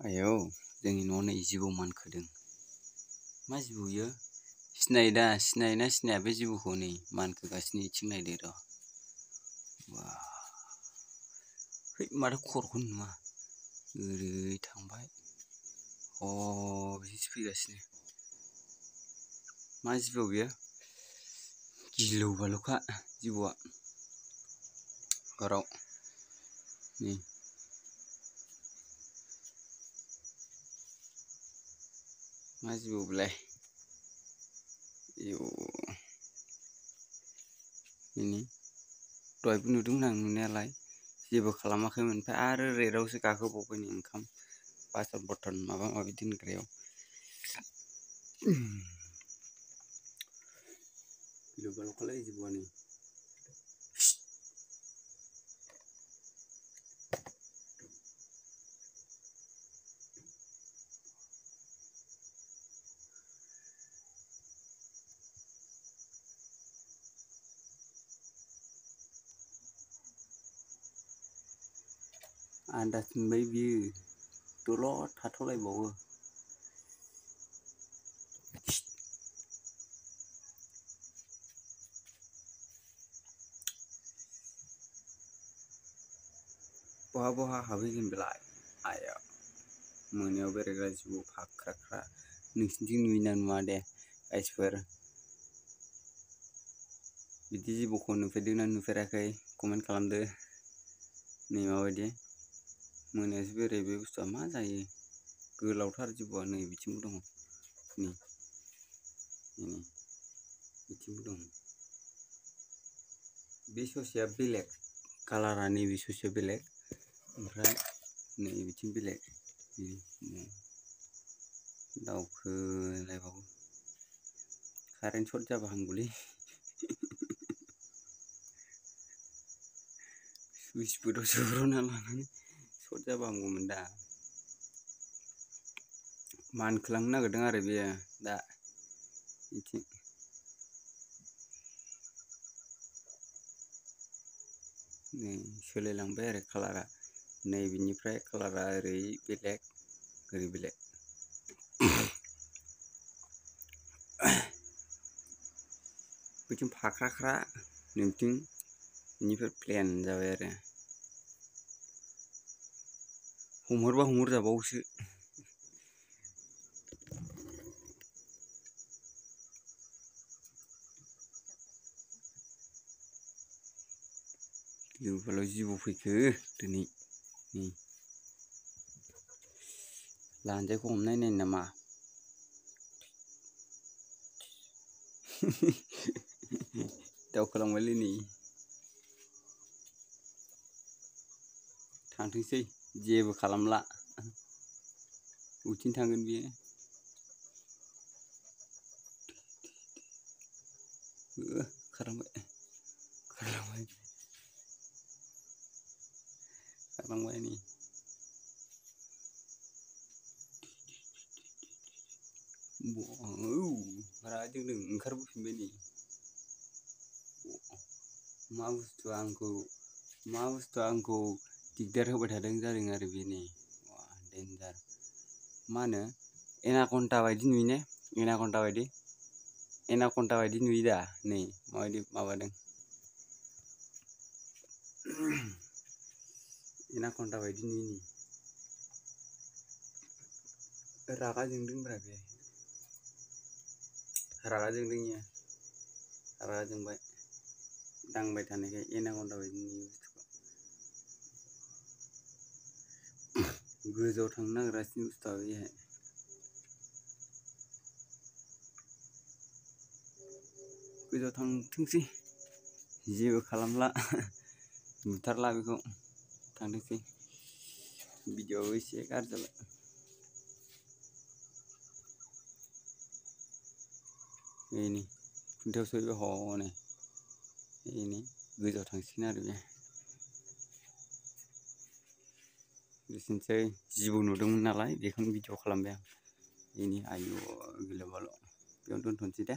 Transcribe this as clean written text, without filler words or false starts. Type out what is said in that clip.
आयौ जोंनि न'आव नै जिबौ मानखोदों। मा जिबौ इयो? सिनायोदा सिनायोना सिनाया बे जिबौखौ नै मानखोगासिनो इथिं नायदो र'। बा है माथो खर'खौनो नुवा ओरै थांबाय बिथिंसो फैगासिनो। मा जिबौ बेयो? गिलु बालुखा जिबौआ हराव नै मा जिबौ बेलाय? आयौ दहायबो नुदोंमोन आं नुनायालाय जेबो खालामाखैमोन ओमफ्राय आरो रेटआवसो गाखोबावबाय नै ओंखाम बासन बरथन माबा माबि दोनग्रायाव। गिलु बालुखालै जिबौआ नै। आन्दाज मोनबाय बियो दलद थाथ'लायबावो। बहा बहा हाबहैगोन बेलाय आइया मोनायाव बेरायग्रा जिबौ फाख्रा नोंसिनिथिं नुयोना नुवा दे गाइसफोर? बिदि जिबौखौ नुफेरदोंना नुफेराखै कमेन्ट खालामदो। नै माबायदि मोनायावसो बेरायो बे बुस्थुआ मा जायो? गोलावथार जिबौआ नै बिथिंबो दङ नै बिथिंबो दं। बे ससेया बेलेग कालारा नैबे ससेया बेलेग ओमफ्राय नै बिथिं बेलेग दावखोलायबावो। कारेन्ट सर्ट जाबा हामगौलै। सुइस बोर्डआव सौग्रावना लानानै सर्ट जाबा हामगौमोन दा। मानखोलांनो नागिरदों आरो बेयो दा बिथिं। नै सोलायलांबाय आरो कालारा नै बिनिफ्राय कालारा ओरै बेलेग ओरै बेलेग। बैथिं फाख्रा नैबिथिं बेनिफ्राय प्लेन जाबाय आरो। हमहरबा हमहरजाबावोसो। गिलु बालु जिबौ फैखो दिनै नै लानजायखौ हमनाय नायनो नामा? दावखोलांबायलै नै थांथोंसै जेबो खालामला बबेथिं थांगोन बियो। खारलांबाय नै रागा जोंदों ओंखारबोफिनबाय नै। मा बुस्थुआ आंखौ दिगदार होबाय थादों जादों आरो बे नै देनजार। मा होनो एनाकन्दा बायदि नुयो ने? एनाकन्दा बायदि नुयो दा नै माबायदि माबादों। एनाकन्दा बायदि नुयो नै। रागा जोंदोंब्रा बे रागा जोंदों इयो रागा जोंबाय दांबाय थानायखाय एनाकन्दा बायदि नुयो बुस्थुखौ। गोजौआव थांनो नागिरगासिनो बुस्थुआ बेहाय। गोजौआव थांथोंसै जेबो खालामला बुथारला बेखौ थांथोंसै। भिडिअ'आबो एसे गाज्रि जाबाय। नै खुन्थायाव सहैबाय हनै गोजौआव थांसिगोन आरो बे। एसेनोसै जिबौ नुदोंमोन नालाय बेखौनो भिडिअ' खालामबाय आं। आयु गिलु बालु बेयावनो दोनथ'नोसै दे।